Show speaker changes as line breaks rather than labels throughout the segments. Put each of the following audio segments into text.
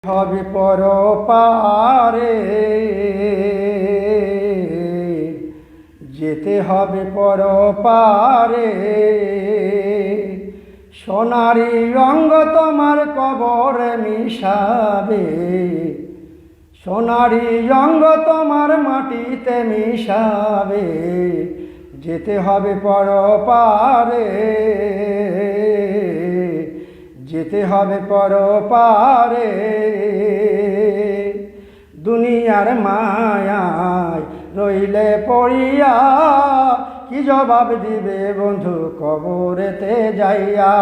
হবে পরপারে, যেতে হবে পরপারে। সোনারি রঙ্গ তোমার কবরে মিশাবে, সোনারি রঙ্গ তোমার মাটিতে মিশাবে। যেতে হবে পরপারে, যেতে হবে পরপারে। দুনিয়ার মায়ায় রইলে পড়িয়া, কি জবাব দিবে বন্ধু কবরেতে যাইয়া।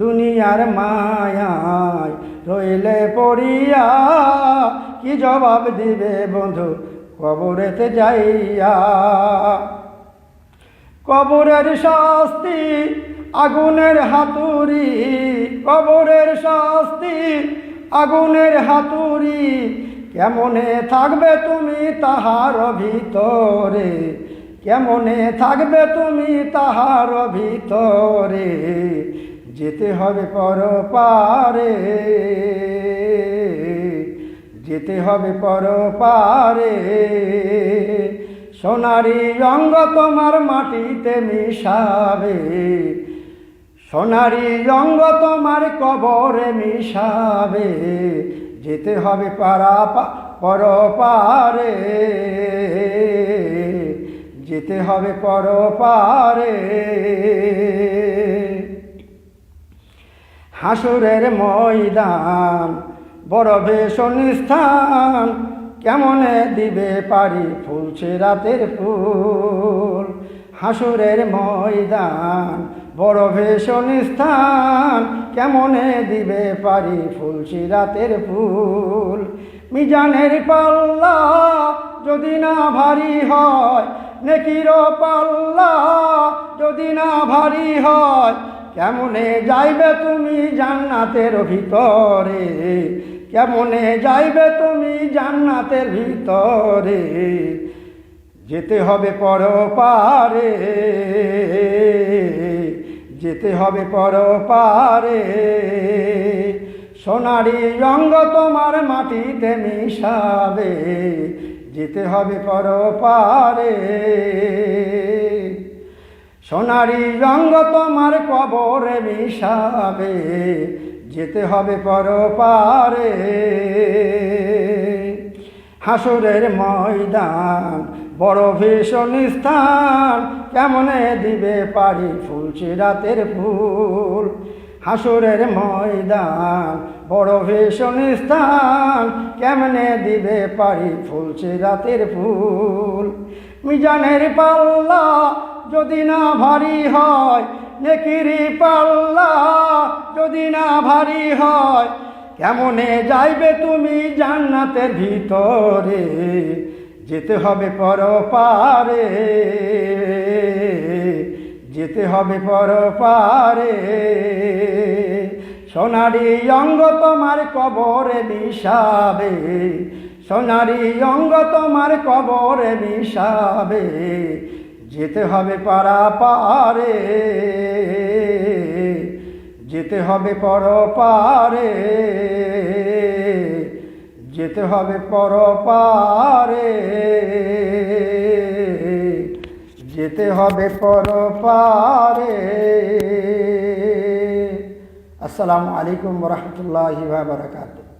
দুনিয়ার মায়ায় রইলে পড়িয়া, কি জবাব দিবে বন্ধু কবরেতে যাইয়া। কবরের শাস্তি আগুনের হাতুড়ি, কবরের শাস্তি আগুনের হাতুড়ি। কেমনে থাকবে তুমি তাহার ভিতরে, কেমনে থাকবে তুমি তাহার ভিতরে। যেতে হবে পরপারে, যেতে হবে পরপারে। সোনারি রঙ্গ তোমার মাটিতে মিশাবে, সোনারি রঙ্গ তোমার কবরে মিশাবে। যেতে হবে পরপারে, যেতে হবে পরপারে। হাসুরের ময়দান বড় ভীষণ স্থান, কেমনে দিবে পারি ফুলছে রাতের ফুল। হাসুরের ময়দান বড় ভীষণ স্থান, কেমনে দিবে পারি ফুলছে রাতের ফুল। মিজানের পাল্লা যদি না ভারী হয়, নেকির পাল্লা যদি না ভারী হয়। কেমনে যাইবে তুমি জান্নাতের ভিতরে, কেমনে যাইবে তুমি জান্নাতের ভিতরে। যেতে হবে পরপারে, যেতে হবে পরপারে। সোনারি রঙ্গ তোমার মাটিতে মিশাবে, যেতে হবে পরপারে। সোনারি রঙ্গ তোমার কবরে মিশাবে, যেতে হবে পরপারে। হাসুরের ময়দান বড় ভীষণ স্থান, কেমনে দিবে পারি ফুলছে রাতের ফুল। হাসুরের ময়দান বড় ভীষণ স্থান, কেমনে দিবে পারি ফুলছে রাতের ফুল। মিজানের পাল্লা যদি না ভারী হয়, নেকির পাল্লা যদি না ভারী হয়। কেমনে যাইবে তুমি জান্নাতের ভিতরে। যেতে হবে পরপারে, যেতে হবে পরপারে। সোনারি রঙ্গ তোমার কবরে মিশাবে, সোনারি রঙ্গ তোমার কবরে মিশাবে। যেতে হবে পারাপারে, যেতে হবে পরপারে, যেতে হবে পরপারে, যেতে হবে পরপারে। আসসালামু আলাইকুম ওয়া রাহমাতুল্লাহি ওয়া বারাকাতুহু।